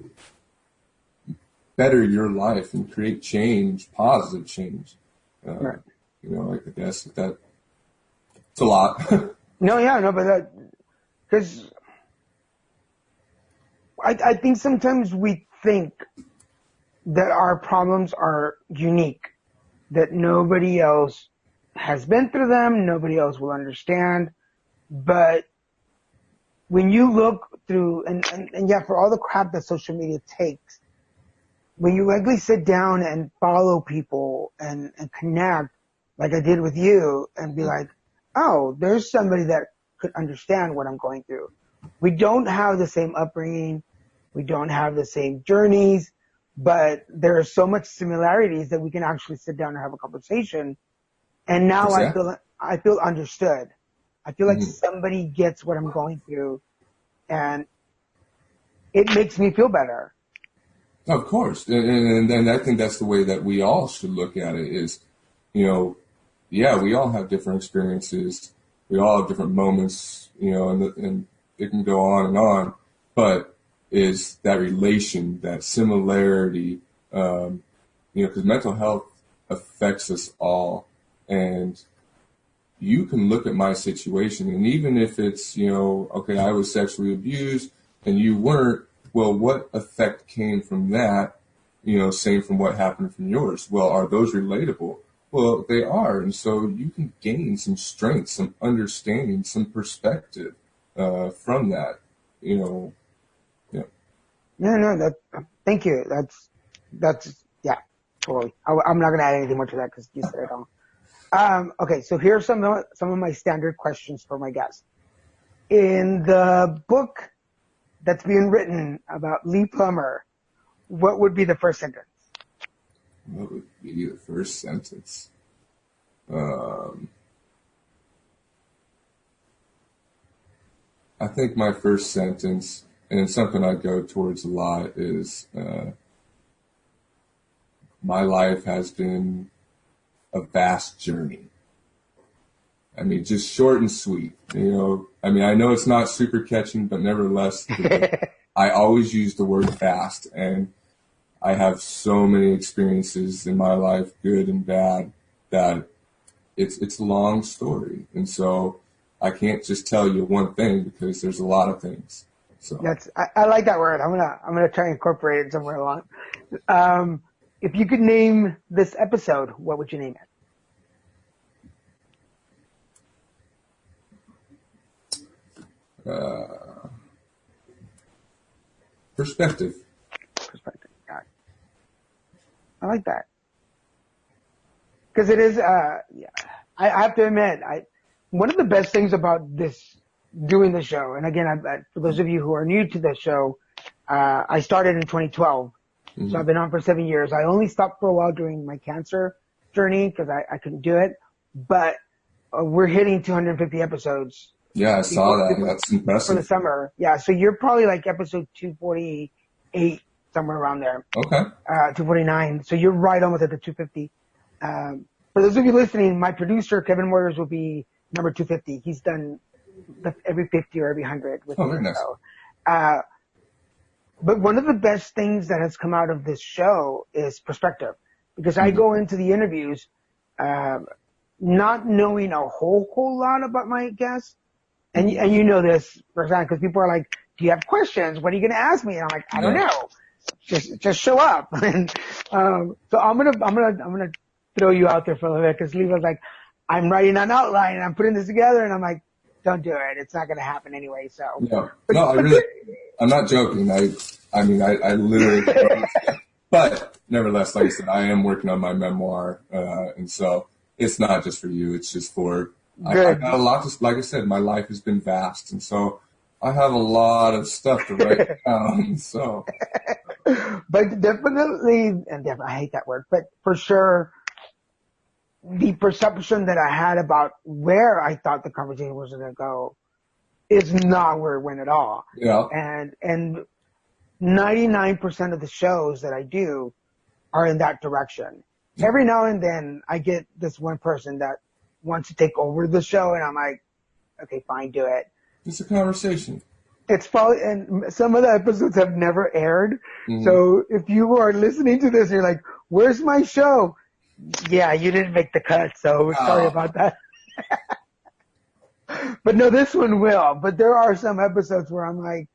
better your life and create change, positive change. Right. You know, like I guess that it's a lot. But because I think sometimes we think that our problems are unique, that nobody else has been through them, nobody else will understand. But when you look through, and for all the crap that social media takes, when you actually sit down and follow people and connect, like I did with you, and be like, oh, there's somebody that could understand what I'm going through. We don't have the same upbringing. We don't have the same journeys, but there are so much similarities that we can actually sit down and have a conversation. And now Exactly. I feel understood. I feel like somebody gets what I'm going through, and it makes me feel better. Of course. And I think that's the way that we all should look at it is, you know, yeah, we all have different experiences. We all have different moments, you know, and it can go on, but is that relation, that similarity, you know, because mental health affects us all. And you can look at my situation, and even if it's, you know, okay, I was sexually abused and you weren't, well, what effect came from that? You know, same from what happened from yours. Well, are those relatable? Well, they are. And so you can gain some strength, some understanding, some perspective from that, you know. Yeah. No, thank you. That's, yeah, totally. I'm not going to add anything more to that because you said it all. Okay, so here's some of my standard questions for my guests. In the book that's being written about Lee Plummer, what would be the first sentence? What would be the first sentence? I think my first sentence, and something I go towards a lot, is my life has been a vast journey. I mean, just short and sweet. You know, I mean, I know it's not super catching, but nevertheless, I always use the word vast, and I have so many experiences in my life, good and bad, that it's a long story. And so I can't just tell you one thing because there's a lot of things. So I like that word. I'm gonna try and incorporate it somewhere along. If you could name this episode, what would you name it? Perspective. Perspective. Yeah. I like that. Because it is, I have to admit, one of the best things about doing the show, and again, for those of you who are new to the show, I started in 2012. So I've been on for 7 years. I only stopped for a while during my cancer journey because I couldn't do it. But we're hitting 250 episodes. Yeah, I saw that. That's impressive. For the summer. Yeah, so you're probably like episode 248, somewhere around there. Okay. 249. So you're right almost at the 250. For those of you listening, my producer, Kevin Moyers, will be number 250. He's done every 50 or every 100 with me. Very nice. So, but one of the best things that has come out of this show is perspective. Because I go into the interviews, not knowing a whole lot about my guests. And you know this, for example, because people are like, do you have questions? What are you going to ask me? And I'm like, I don't know. Just show up. And, so I'm going to throw you out there for a little bit because Lee was like, I'm writing an outline and I'm putting this together. And I'm like, don't do it. It's not going to happen anyway. So, I'm not joking. I mean, I literally, but nevertheless, like I said, I am working on my memoir. And so it's not just for you. It's just for, I got a lot to, like I said, my life has been vast. And so I have a lot of stuff to write down. So, but definitely, I hate that word, but for sure, the perception that I had about where I thought the conversation was going to go is not where it went at all. Yeah. And 99% of the shows that I do are in that direction. Every now and then I get this one person that wants to take over the show and I'm like, okay, fine, do it. It's a conversation. It's probably, and some of the episodes have never aired. Mm-hmm. So if you are listening to this, you're like, where's my show? Yeah, you didn't make the cut, so sorry about that. But no, this one will. But there are some episodes where I'm like,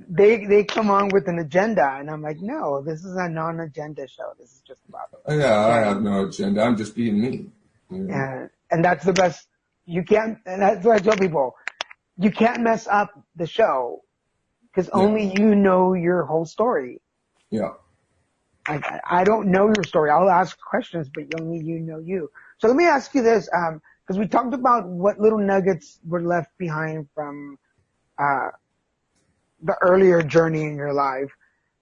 they come on with an agenda, and I'm like, no, this is a non-agenda show. This is just about. Yeah, I have no agenda. I'm just being me. Yeah. And that's the best. You can't, and that's what I tell people. You can't mess up the show because only you know your whole story. Yeah. I don't know your story. I'll ask questions, but only you know you. So let me ask you this, because we talked about what little nuggets were left behind from the earlier journey in your life,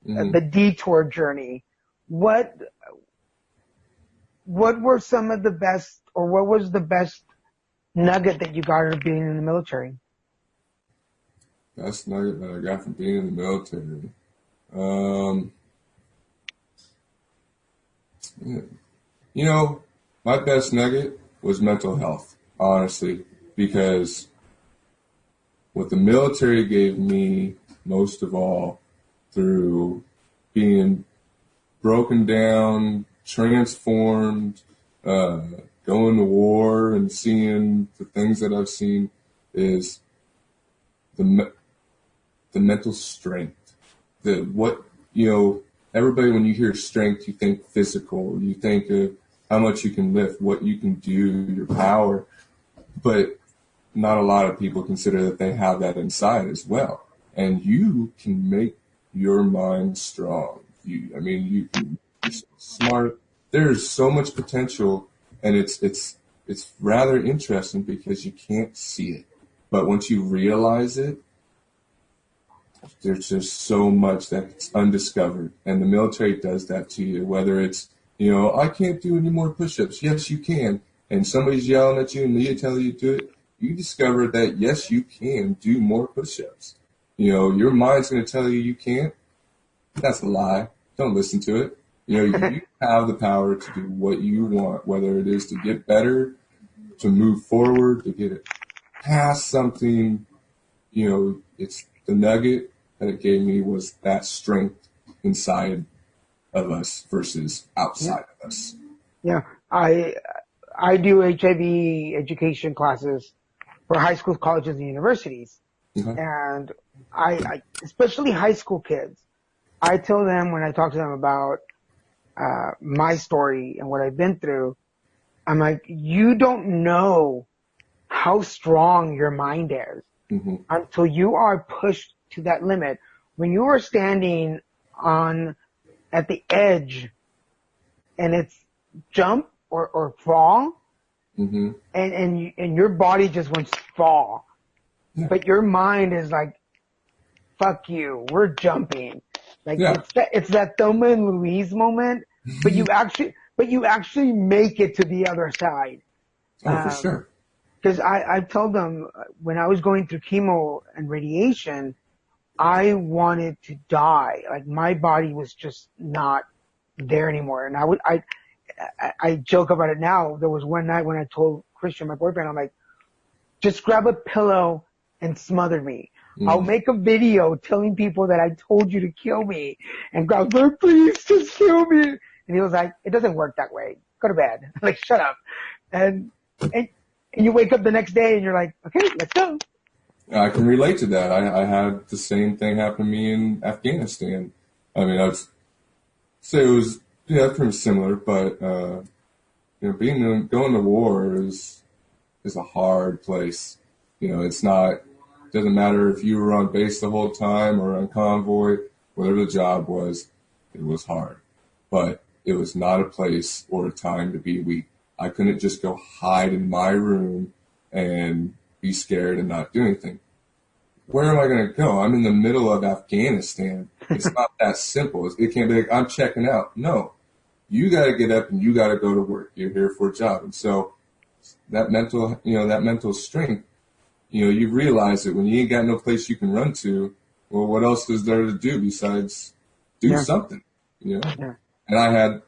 the detour journey. What were some of the best, or what was the best nugget that you got out of being in the military? Best nugget that I got from being in the military. You know, my best nugget was mental health, honestly, because what the military gave me most of all through being broken down, transformed, going to war and seeing the things that I've seen is the mental strength. Everybody, when you hear strength, you think physical. You think of how much you can lift, what you can do, your power. But not a lot of people consider that they have that inside as well. And you can make your mind strong. You can be smart. There's so much potential, and it's rather interesting because you can't see it. But once you realize it, there's just so much that's undiscovered. And the military does that to you, whether it's, I can't do any more push-ups. Yes, you can. And somebody's yelling at you and they tell you to do it. You discover that, yes, you can do more push-ups. Your mind's going to tell you can't. That's a lie. Don't listen to it. You have the power to do what you want, whether it is to get better, to move forward, to get it past something. It's the nugget that it gave me was that strength inside of us versus outside of us. Yeah, I do HIV education classes for high schools, colleges, and universities. Mm-hmm. And I especially high school kids, I tell them when I talk to them about my story and what I've been through, I'm like, you don't know how strong your mind is until you are pushed to that limit. When you are standing at the edge and it's jump or fall, and your body just wants to fall, but your mind is like, fuck you, we're jumping. Like it's that Thelma and Louise moment, but you actually make it to the other side. Oh, for sure. Because I told them when I was going through chemo and radiation, I wanted to die. Like my body was just not there anymore. And I joke about it now. There was one night when I told Christian, my boyfriend, I'm like, just grab a pillow and smother me. I'll make a video telling people that I told you to kill me. And God, please just kill me. And he was like, it doesn't work that way. Go to bed. I'm like, shut up. And and you wake up the next day and you're like, okay, let's go. I can relate to that. I had the same thing happen to me in Afghanistan. I mean, I would say it was, pretty similar, but, going to war is a hard place. It's not, doesn't matter if you were on base the whole time or on convoy, whatever the job was, it was hard. But it was not a place or a time to be weak. I couldn't just go hide in my room and be scared and not do anything. Where am I going to go? I'm in the middle of Afghanistan. It's not that simple. It can't be like, I'm checking out. No. You got to get up and you got to go to work. You're here for a job. And so that mental strength, you realize that when you ain't got no place you can run to, well, what else is there to do besides do something, Yeah. And I had,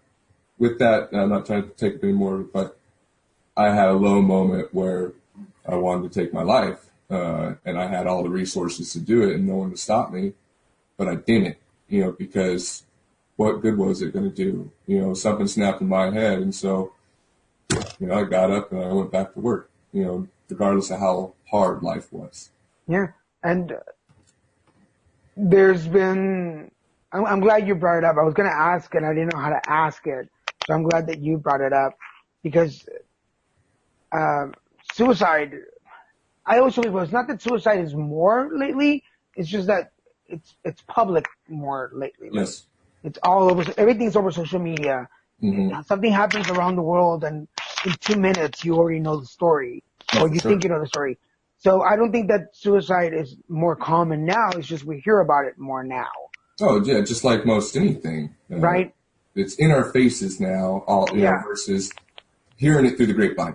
with that, I'm not trying to take up any more, but I had a low moment where I wanted to take my life, and I had all the resources to do it and no one to stop me, but I didn't, because what good was it going to do? Something snapped in my head, and so, I got up and I went back to work, regardless of how hard life was. Yeah, and there's been, I'm glad you brought it up. I was going to ask and I didn't know how to ask it. So I'm glad that you brought it up because suicide, I always believe it's not that suicide is more lately. It's just that it's public more lately. Yes. It's all over. Everything's over social media. Mm-hmm. Something happens around the world and in 2 minutes you already know the story or you think you know the story. So I don't think that suicide is more common now. It's just we hear about it more now. Oh, yeah, just like most anything. Right? It's in our faces now, versus hearing it through the grapevine.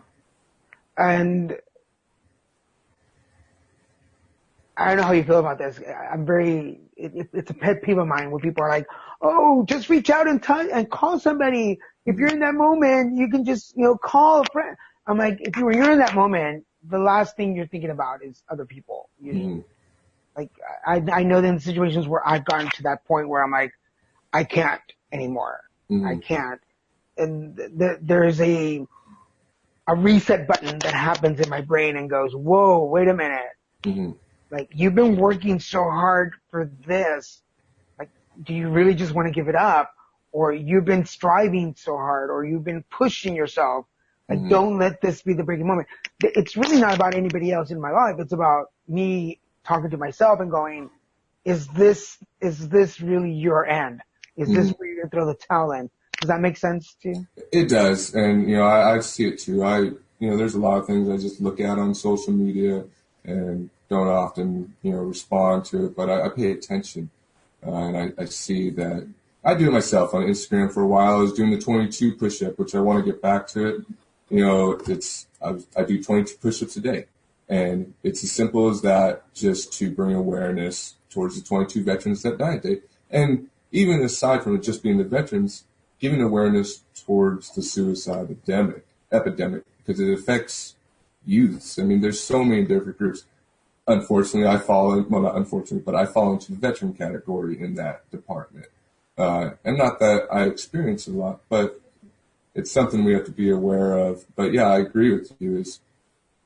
And I don't know how you feel about this. It's a pet peeve of mine where people are like, oh, just reach out and call somebody. If you're in that moment, you can just, call a friend. I'm like, if you're in that moment, the last thing you're thinking about is other people. Like, I know in situations where I've gotten to that point where I'm like, I can't anymore. Mm-hmm. I can't. And there's a reset button that happens in my brain and goes, whoa, wait a minute. Mm-hmm. Like, you've been working so hard for this. Like, do you really just want to give it up? Or you've been striving so hard, or you've been pushing yourself. Like, don't let this be the breaking moment. It's really not about anybody else in my life. It's about me talking to myself and going, is this really your end? Is this where you're going to throw the towel in? Does that make sense to you? It does. And, I see it too. There's a lot of things I just look at on social media and don't often, respond to it, but I pay attention. And I see that I do it myself on Instagram for a while. I was doing the 22 push-up, which I want to get back to it. I do 22 push-ups a day. And it's as simple as that, just to bring awareness towards the 22 Veterans that died day. And even aside from it just being the veterans, giving awareness towards the suicide epidemic, because it affects youths. I mean, there's so many different groups. Unfortunately, I fall into the veteran category in that department. And not that I experience a lot, but it's something we have to be aware of. But yeah, I agree with you. Is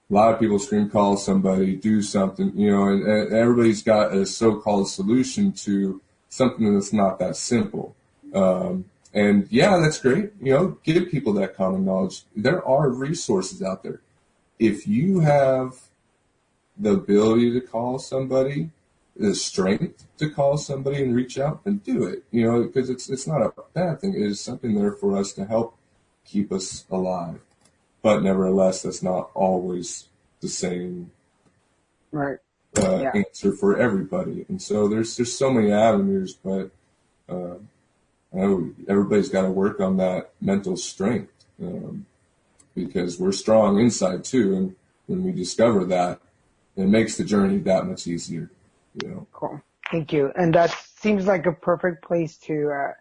a lot of people scream, call somebody, do something, and everybody's got a so-called solution to something that's not that simple. And yeah, that's great. Give people that common knowledge. There are resources out there. If you have the ability to call somebody, the strength to call somebody and reach out, then do it. Because it's not a bad thing. It is something there for us to help keep us alive. But nevertheless, that's not always the same answer for everybody. And so there's so many avenues, but I know everybody's got to work on that mental strength because we're strong inside too. And when we discover that, it makes the journey that much easier. Cool. Thank you. And that seems like a perfect place to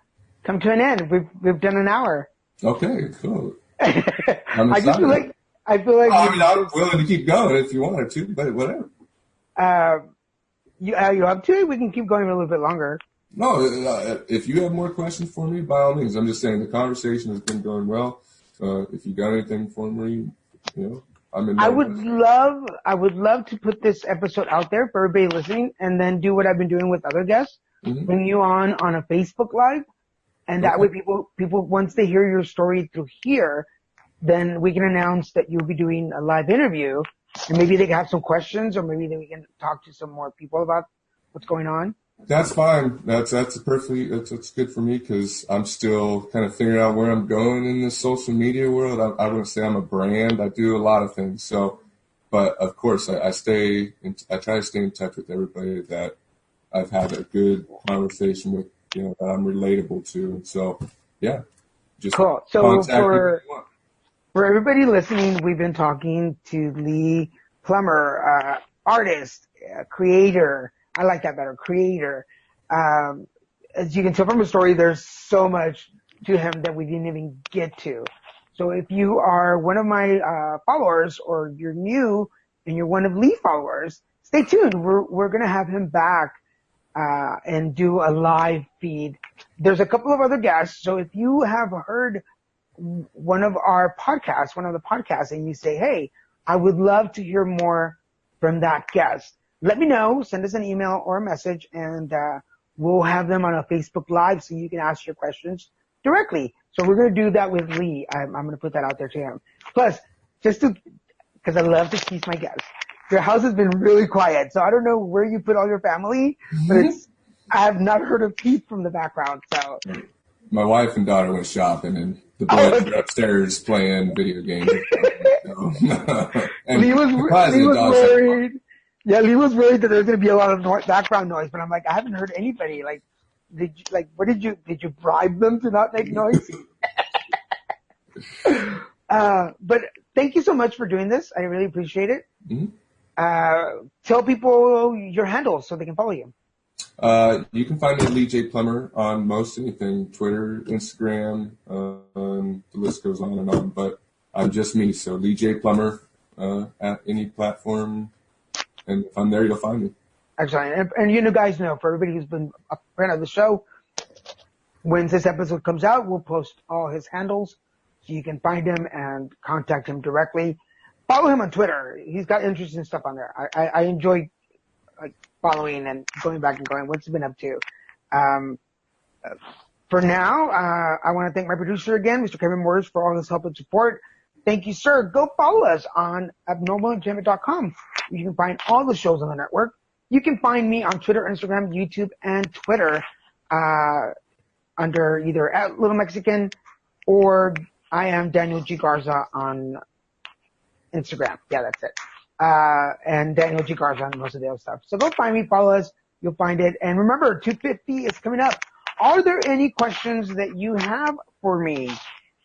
come to an end. We've done an hour. Okay, cool. I feel like I'm willing to keep going if you wanted to, but whatever. You have to? We can keep going a little bit longer. No, if you have more questions for me, by all means. I'm just saying the conversation has been going well. If you got anything for me, I'm in. I would love to put this episode out there for everybody listening, and then do what I've been doing with other guests, bring you on a Facebook Live, and that way people once they hear your story through here, then we can announce that you'll be doing a live interview, and maybe they can have some questions, or maybe then we can talk to some more people about what's going on. That's fine. That's good for me, because I'm still kind of figuring out where I'm going in this social media world. I wouldn't say I'm a brand. I do a lot of things. So, but of course, I try to stay in touch with everybody that I've had a good conversation with, that I'm relatable to. So, yeah, just cool. So contact me if you want. For everybody listening, we've been talking to Lee Plummer, artist, creator. I like that better, creator. As you can tell from the story, there's so much to him that we didn't even get to. So if you are one of my followers, or you're new and you're one of Lee's followers, stay tuned. We're gonna have him back and do a live feed. There's a couple of other guests, so if you have heard one of the podcasts, and you say, hey, I would love to hear more from that guest, let me know, send us an email or a message, and we'll have them on a Facebook Live so you can ask your questions directly. So we're going to do that with Lee. I'm going to put that out there to him. Plus, because I love to tease my guests, your house has been really quiet, so I don't know where you put all your family, but I have not heard a peep from the background. So my wife and daughter went shopping, and the boys were upstairs playing video games. Lee was worried. Yeah, Lee was worried that there's going to be a lot of background noise, but I'm like, I haven't heard anybody. Like, did you bribe them to not make noise? But thank you so much for doing this. I really appreciate it. Tell people your handles so they can follow you. You can find me at Lee J. Plummer on most anything, Twitter, Instagram, the list goes on and on, but I'm just me. So Lee J. Plummer, at any platform. And if I'm there, you'll find me. Excellent. And you guys know, for everybody who's been a friend of the show, when this episode comes out, we'll post all his handles so you can find him and contact him directly. Follow him on Twitter. He's got interesting stuff on there. I enjoy following and going back and going, what's he been up to? For now, I want to thank my producer again, Mr. Kevin Morris, for all his help and support. Thank you, sir. Go follow us on abnormalentertainment.com. You can find all the shows on the network. You can find me on Twitter, Instagram, YouTube, and Twitter under either at Little Mexican, or I am Daniel G. Garza on Instagram. Yeah, that's it. And Daniel G. Garza on most of the other stuff. So go find me, follow us. You'll find it. And remember, 250 is coming up. Are there any questions that you have for me?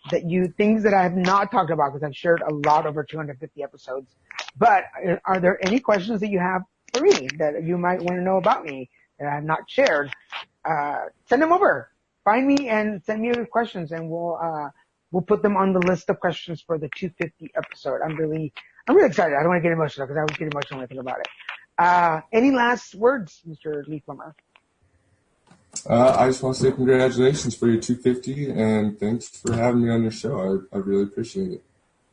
Things that I have not talked about, because I've shared a lot over 250 episodes. But are there any questions that you have for me that you might want to know about me that I have not shared? Send them over. Find me and send me your questions, and we'll put them on the list of questions for the 250 episode. I'm really excited. I don't want to get emotional, because I always get emotional when I think about it. Any last words, Mr. Lee Plummer? I just want to say congratulations for your 250, and thanks for having me on your show. I really appreciate it.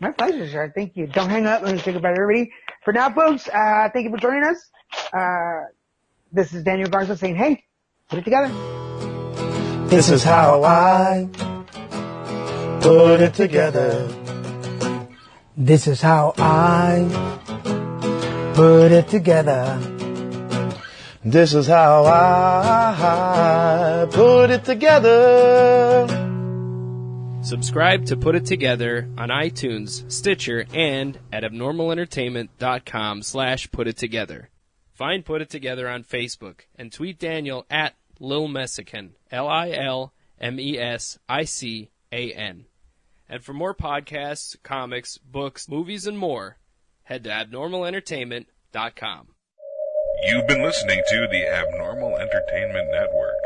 My pleasure, sir. Thank you. Don't hang up. Let me say goodbye to everybody. For now, folks, thank you for joining us. This is Daniel Garza saying, hey, put it together. This is how I put it together. This is how I put it together. This is how I put it together. Subscribe to Put It Together on iTunes, Stitcher, and at abnormalentertainment.com/putittogether. Find Put It Together on Facebook and tweet Daniel at Lil Messican, LILMESICAN. And for more podcasts, comics, books, movies, and more, head to abnormalentertainment.com. You've been listening to the Abnormal Entertainment Network.